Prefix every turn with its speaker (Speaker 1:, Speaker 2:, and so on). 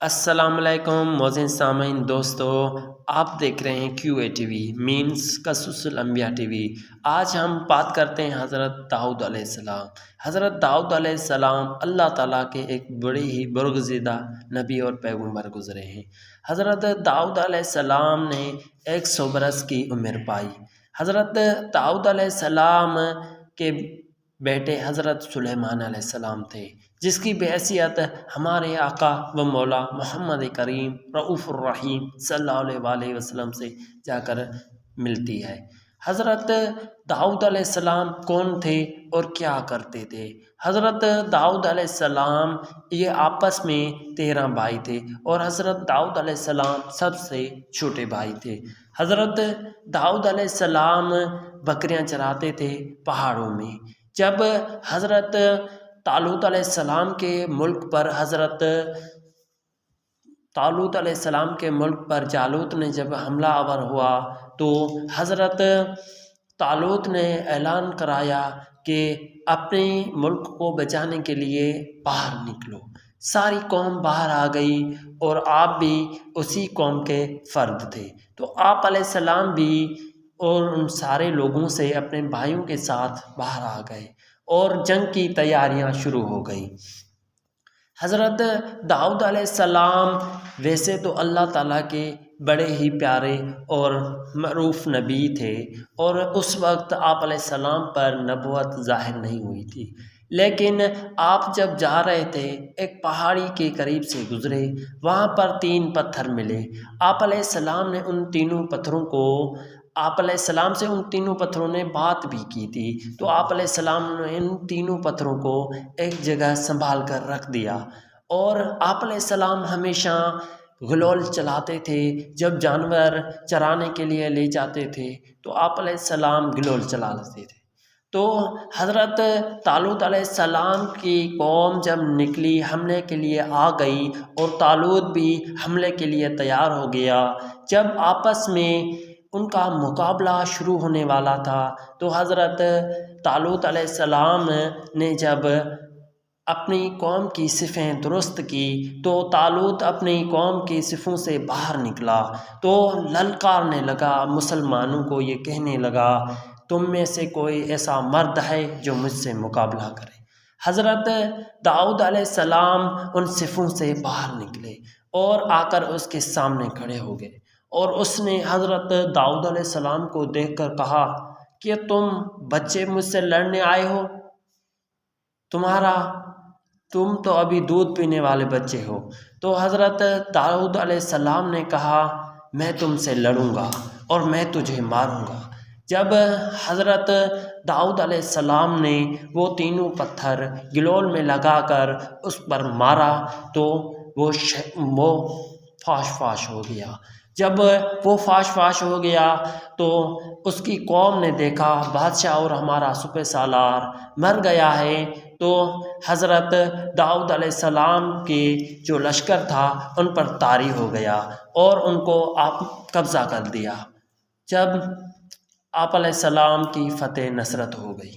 Speaker 1: السلام علیکم موزن سامعین دوستو، آپ دیکھ رہے ہیں کیو اے ٹی وی مینس قصص الانبیاء ٹی وی۔ آج ہم بات کرتے ہیں حضرت داؤد علیہ السلام۔ حضرت داؤد علیہ السلام اللہ تعالیٰ کے ایک بڑے ہی برگزیدہ نبی اور پیغمبر گزرے ہیں۔ حضرت داؤد علیہ السلام نے 100 برس کی عمر پائی۔ حضرت داؤد علیہ السلام کے بیٹے حضرت سلیمان علیہ السلام تھے، جس کی بحیثیت ہمارے آقا و مولا محمد کریم رؤوف الرحیم صلی اللہ علیہ وآلہ وسلم سے جا کر ملتی ہے۔ حضرت داؤد علیہ السلام کون تھے اور کیا کرتے تھے؟ حضرت داؤد علیہ السلام یہ آپس میں 13 بھائی تھے اور حضرت داؤد علیہ السلام سب سے چھوٹے بھائی تھے۔ حضرت داؤد علیہ السلام بکریاں چراتے تھے پہاڑوں میں۔ جب حضرت طالوت علیہ السلام کے ملک پر جالوت نے جب حملہ آور ہوا تو حضرت طالوت نے اعلان کرایا کہ اپنے ملک کو بچانے کے لیے باہر نکلو۔ ساری قوم باہر آ گئی اور آپ بھی اسی قوم کے فرد تھے، تو آپ علیہ السلام بھی اور ان سارے لوگوں سے اپنے بھائیوں کے ساتھ باہر آ گئے اور جنگ کی تیاریاں شروع ہو گئی۔ حضرت داؤد علیہ السلام ویسے تو اللہ تعالیٰ کے بڑے ہی پیارے اور معروف نبی تھے، اور اس وقت آپ علیہ السلام پر نبوت ظاہر نہیں ہوئی تھی، لیکن آپ جب جا رہے تھے ایک پہاڑی کے قریب سے گزرے، وہاں پر 3 پتھر ملے۔ آپ علیہ السلام نے آپ علیہ السلام سے ان تینوں پتھروں نے بات بھی کی تھی، تو آپ علیہ السلام نے ان تینوں پتھروں کو ایک جگہ سنبھال کر رکھ دیا۔ اور آپ علیہ السلام ہمیشہ غلول چلاتے تھے، جب جانور چرانے کے لیے لے جاتے تھے تو آپ علیہ السلام غلول چلا لیتے تھے۔ تو حضرت طالوت علیہ السلام کی قوم جب نکلی، حملے کے لیے آ گئی، اور طالوت بھی حملے کے لیے تیار ہو گیا۔ جب آپس میں ان کا مقابلہ شروع ہونے والا تھا تو حضرت طالوت علیہ السلام نے جب اپنی قوم کی صفیں درست کی تو طالوت اپنی قوم کی صفوں سے باہر نکلا تو للکارنے لگا، مسلمانوں کو یہ کہنے لگا، تم میں سے کوئی ایسا مرد ہے جو مجھ سے مقابلہ کرے؟ حضرت داؤد علیہ السلام ان صفوں سے باہر نکلے اور آ کر اس کے سامنے کھڑے ہو گئے، اور اس نے حضرت داؤد علیہ السلام کو دیکھ کر کہا کہ تم بچے مجھ سے لڑنے آئے ہو؟ تم تو ابھی دودھ پینے والے بچے ہو۔ تو حضرت داؤد علیہ السلام نے کہا، میں تم سے لڑوں گا اور میں تجھے ماروں گا۔ جب حضرت داؤد علیہ السلام نے وہ تینوں پتھر گلول میں لگا کر اس پر مارا تو وہ فاش فاش ہو گیا۔ جب وہ فاش فاش ہو گیا تو اس کی قوم نے دیکھا بادشاہ اور ہمارا سپہ سالار مر گیا ہے، تو حضرت داؤد علیہ السلام کے جو لشکر تھا ان پر طاری ہو گیا اور ان کو آپ قبضہ کر دیا۔ جب آپ علیہ السلام کی فتح نصرت ہو گئی۔